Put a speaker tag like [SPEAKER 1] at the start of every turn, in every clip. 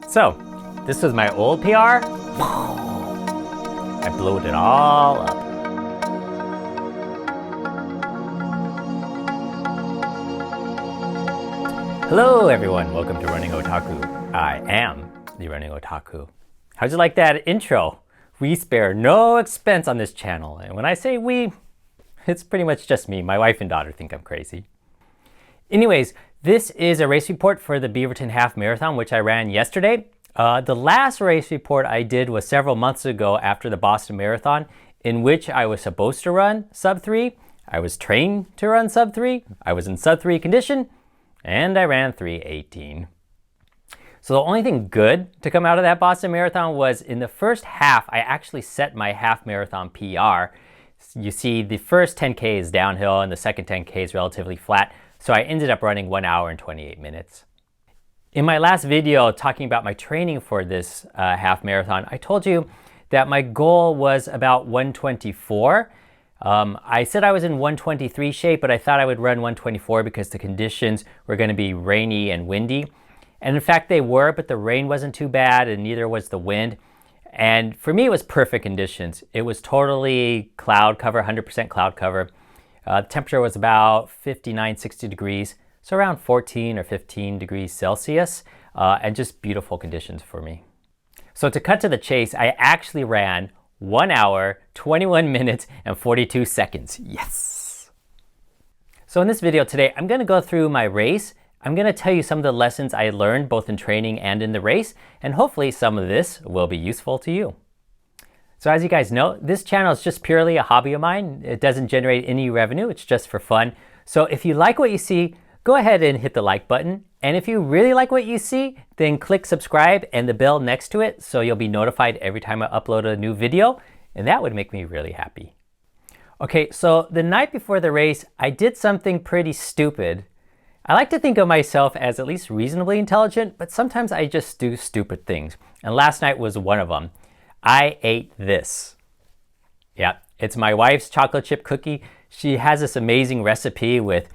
[SPEAKER 1] So, this was my old PR. I blew it all up. Hello everyone, welcome to Running Otaku. I am the Running Otaku. How'd you like that intro? We spare no expense on this channel, and when I say we, it's pretty much just me. My wife and daughter think I'm crazy. Anyways, this is a race report for the Beaverton Half Marathon, which I ran yesterday. The last race report I did was several months ago after the Boston Marathon, in which I was supposed to run sub 3. I was trained to run sub 3. I was in sub 3 condition, and I ran 3:18. So the only thing good to come out of that Boston Marathon was in the first half, I actually set my half marathon PR. You see the first 10K is downhill and the second 10K is relatively flat. So I ended up running 1 hour and 28 minutes. In my last video talking about my training for this half marathon, I told you that my goal was about 124. I said I was in 123 shape, but I thought I would run 124 because the conditions were going to be rainy and windy. And in fact, they were, but the rain wasn't too bad and neither was the wind. And for me, it was perfect conditions. It was totally cloud cover, 100% cloud cover. Temperature was about 59, 60 degrees, so around 14 or 15 degrees Celsius, and just beautiful conditions for me. So to cut to the chase, I actually ran 1 hour, 21 minutes, and 42 seconds. Yes! So in this video today, I'm going to go through my race. I'm going to tell you some of the lessons I learned both in training and in the race, and hopefully some of this will be useful to you. So as you guys know, this channel is just purely a hobby of mine. It doesn't generate any revenue, it's just for fun. So if you like what you see, go ahead and hit the like button. And if you really like what you see, then click subscribe and the bell next to it so you'll be notified every time I upload a new video, and that would make me really happy. Okay, so the night before the race, I did something pretty stupid. I like to think of myself as at least reasonably intelligent, but sometimes I just do stupid things. And last night was one of them. I ate this. Yeah, it's my wife's chocolate chip cookie. She has this amazing recipe with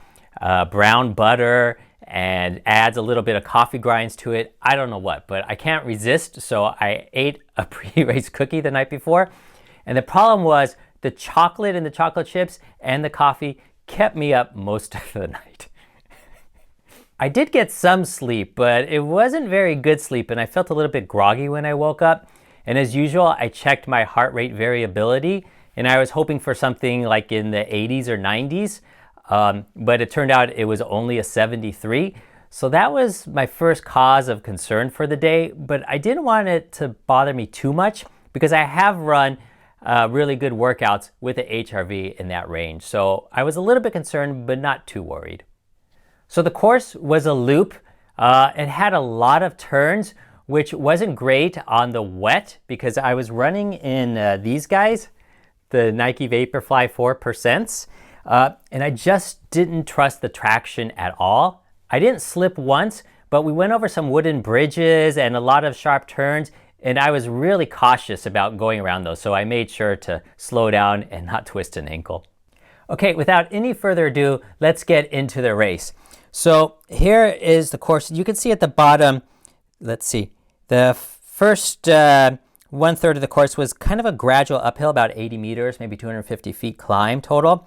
[SPEAKER 1] brown butter and adds a little bit of coffee grinds to it. I don't know what, but I can't resist. So I ate a pre-race cookie the night before. And the problem was the chocolate and the chocolate chips and the coffee kept me up most of the night. I did get some sleep, but it wasn't very good sleep, and I felt a little bit groggy when I woke up. And as usual, I checked my heart rate variability, and I was hoping for something like in the 80s or 90s, but it turned out it was only a 73. So that was my first cause of concern for the day, but I didn't want it to bother me too much because I have run really good workouts with the HRV in that range. So I was a little bit concerned, but not too worried. So the course was a loop. It had a lot of turns, which wasn't great on the wet because I was running in these guys, the Nike VaporFly 4%, and I just didn't trust the traction at all. I didn't slip once, but we went over some wooden bridges and a lot of sharp turns, and I was really cautious about going around those, so I made sure to slow down and not twist an ankle. Okay, without any further ado, let's get into the race. So here is the course. You can see at the bottom, let's see, the first 1/3 of the course was kind of a gradual uphill, about 80 meters, maybe 250 feet climb total.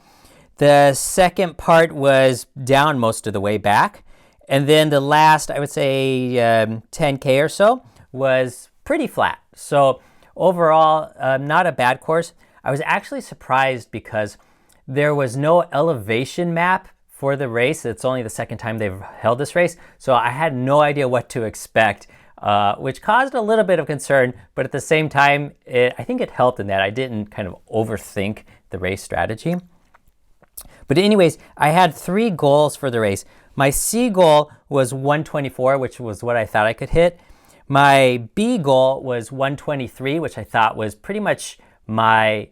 [SPEAKER 1] The second part was down most of the way back. And then the last, I would say 10K or so was pretty flat. So overall, not a bad course. I was actually surprised because there was no elevation map for the race. It's only the second time they've held this race. So I had no idea what to expect. Which caused a little bit of concern, but at the same time, I think it helped in that I didn't kind of overthink the race strategy. But anyways, I had 3 goals for the race. My C goal was 124, which was what I thought I could hit. My B goal was 123, which I thought was pretty much my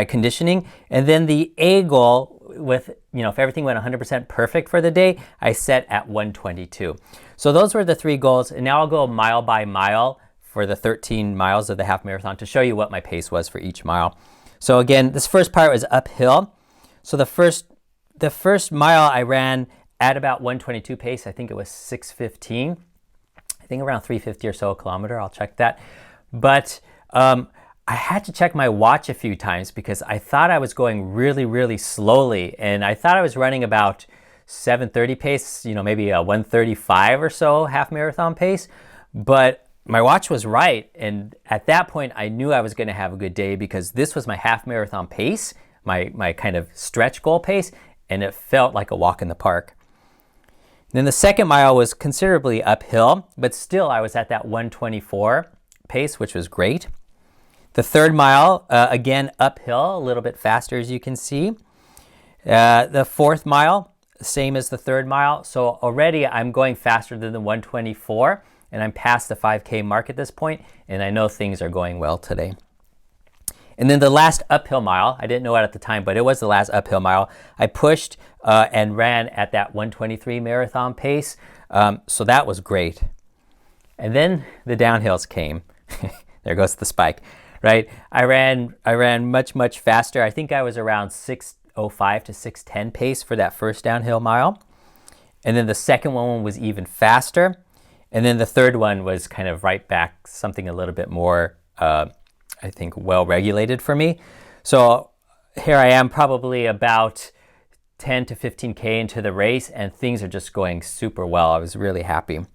[SPEAKER 1] conditioning. And then the A goal with, if everything went 100% perfect for the day, I set at 122. So those were the 3 goals. And now I'll go mile by mile for the 13 miles of the half marathon to show you what my pace was for each mile. So again, this first part was uphill. So the first mile I ran at about 122 pace. I think it was 6:15. I think around 350 or so a kilometer. I'll check that. But I had to check my watch a few times because I thought I was going really, really slowly. And I thought I was running about 7:30 pace, maybe a 1:35 or so half marathon pace. But my watch was right. And at that point, I knew I was going to have a good day because this was my half marathon pace, my kind of stretch goal pace, and it felt like a walk in the park. Then the second mile was considerably uphill, but still I was at that 1:24 pace, which was great. The third mile, again, uphill, a little bit faster, as you can see. The fourth mile, same as the third mile. So already I'm going faster than the 1:24, and I'm past the 5K mark at this point, and I know things are going well today. And then the last uphill mile, I didn't know it at the time, but it was the last uphill mile. I pushed and ran at that 1:23 marathon pace, so that was great. And then the downhills came. There goes the spike. Right, I ran much faster. I think I was around 6:05 to 6:10 pace for that first downhill mile, and then the second one was even faster, and then the third one was kind of right back, something a little bit more, I think, well regulated for me. So here I am, probably about 10 to 15K into the race, and things are just going super well. I was really happy.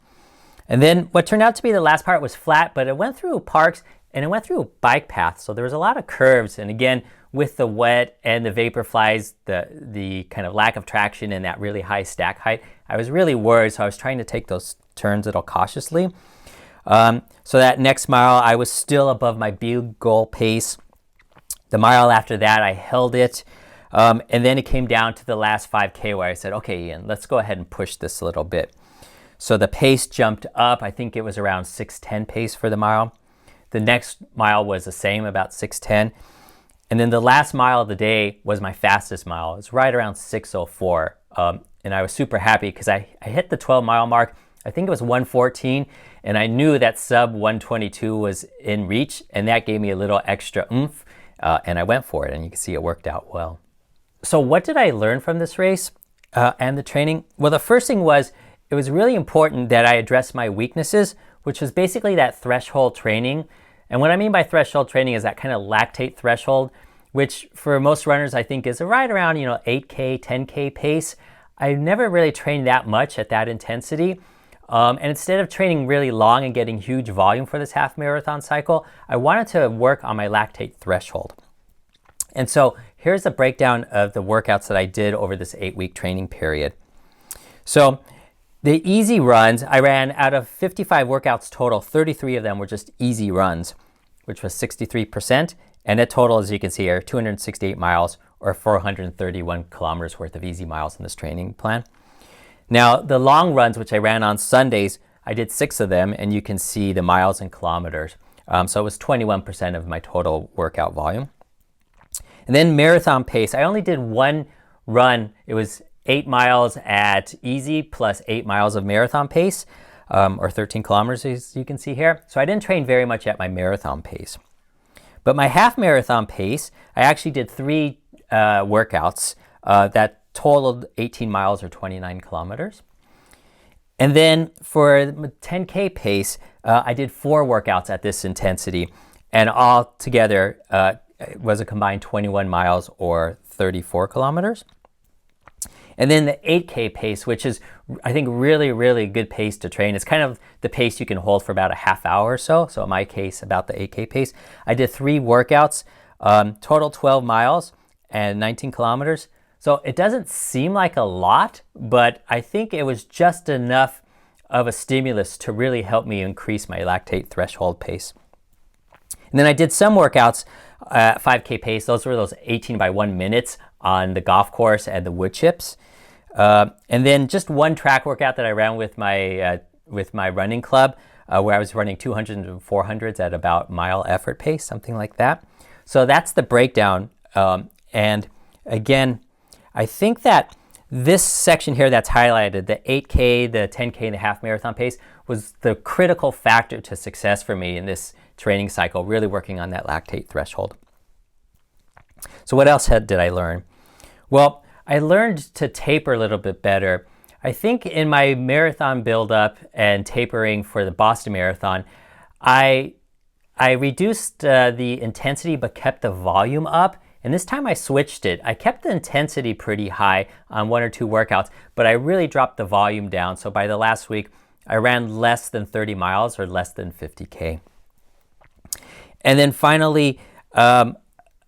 [SPEAKER 1] And then what turned out to be the last part was flat, but it went through parks. And it went through bike paths, so there was a lot of curves. And again, with the wet and the VaporFlies, the kind of lack of traction and that really high stack height, I was really worried. So I was trying to take those turns a little cautiously. So that next mile, I was still above my big goal pace. The mile after that, I held it. And then it came down to the last 5K where I said, okay, Ian, let's go ahead and push this a little bit. So the pace jumped up. I think it was around 6:10 pace for the mile. The next mile was the same, about 6:10. And then the last mile of the day was my fastest mile. It was right around 6:04. And I was super happy because I hit the 12-mile mark. I think it was 1:14. And I knew that sub 1:22 was in reach. And that gave me a little extra oomph. And I went for it. And you can see it worked out well. So what did I learn from this race and the training? Well, the first thing was it was really important that I address my weaknesses, which was basically that threshold training. And what I mean by threshold training is that kind of lactate threshold, which for most runners I think is right around 8K, 10K pace. I never really trained that much at that intensity. And instead of training really long and getting huge volume for this half marathon cycle, I wanted to work on my lactate threshold. And so here's a breakdown of the workouts that I did over this 8-week training period. So the easy runs, I ran out of 55 workouts total, 33 of them were just easy runs, which was 63%. And the total, as you can see here, 268 miles or 431 kilometers worth of easy miles in this training plan. Now, the long runs, which I ran on Sundays, I did 6 of them, and you can see the miles and kilometers. So it was 21% of my total workout volume. And then marathon pace, I only did one run. It was 8 miles at easy plus 8 miles of marathon pace, or 13 kilometers, as you can see here. So I didn't train very much at my marathon pace. But my half marathon pace, I actually did 3 workouts that totaled 18 miles or 29 kilometers. And then for the 10K pace, I did 4 workouts at this intensity, and all together it was a combined 21 miles or 34 kilometers. And then the 8K pace, which is, I think, really, really good pace to train. It's kind of the pace you can hold for about a half hour or so. So in my case, about the 8K pace. I did 3 workouts, total 12 miles and 19 kilometers. So it doesn't seem like a lot, but I think it was just enough of a stimulus to really help me increase my lactate threshold pace. And then I did some workouts at 5K pace. Those were those 18 by 1 minutes on the golf course and the wood chips. And then just one track workout that I ran with my running club, where I was running 200s and 400s at about mile effort pace, something like that. So that's the breakdown. And again, I think that this section here that's highlighted, the 8K, the 10K, and the half marathon pace, was the critical factor to success for me in this training cycle, really working on that lactate threshold. So what else did I learn? Well, I learned to taper a little bit better. I think in my marathon buildup and tapering for the Boston Marathon, I reduced the intensity but kept the volume up. And this time I switched it. I kept the intensity pretty high on 1 or 2 workouts, but I really dropped the volume down. So by the last week, I ran less than 30 miles or less than 50K. And then finally, I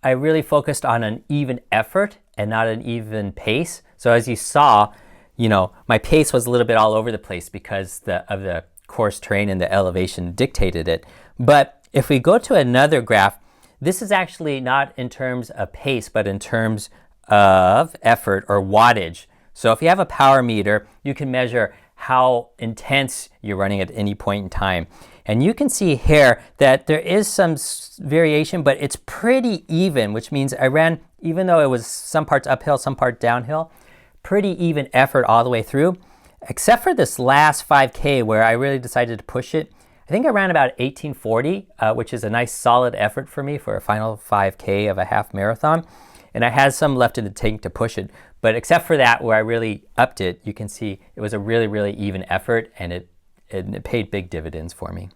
[SPEAKER 1] really focused on an even effort and not an even pace. So as you saw, my pace was a little bit all over the place because of the course terrain and the elevation dictated it. But if we go to another graph, this is actually not in terms of pace, but in terms of effort or wattage. So if you have a power meter, you can measure how intense you're running at any point in time. And you can see here that there is some variation, but it's pretty even, which means I ran, even though it was some parts uphill, some part downhill, pretty even effort all the way through, except for this last 5K where I really decided to push it. I think I ran about 1840, which is a nice solid effort for me for a final 5K of a half marathon. And I had some left in the tank to push it. But except for that, where I really upped it, you can see it was a really, really even effort, and it paid big dividends for me.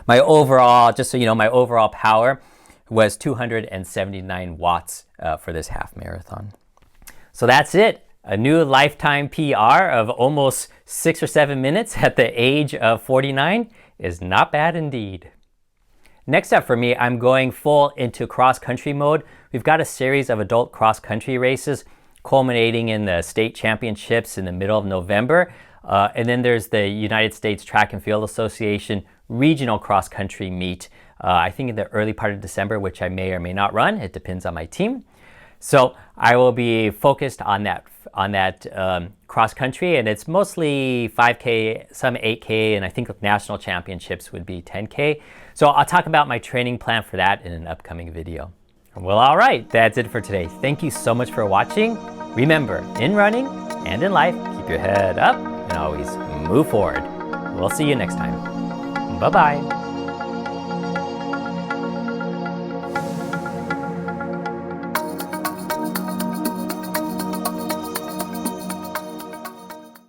[SPEAKER 1] My overall, just so you know, my overall power was 279 watts for this half marathon. So that's it. A new lifetime PR of almost 6 or 7 minutes at the age of 49 is not bad indeed. Next up for me, I'm going full into cross-country mode. We've got a series of adult cross-country races culminating in the state championships in the middle of November. And then there's the United States Track and Field Association regional cross-country meet, I think in the early part of December, which I may or may not run. It depends on my team. So I will be focused on that cross country, and it's mostly 5K, some 8K, and I think national championships would be 10K. So I'll talk about my training plan for that in an upcoming video. Well, all right, that's it for today. Thank you so much for watching. Remember, in running and in life, keep your head up and always move forward. We'll see you next time. Bye-bye.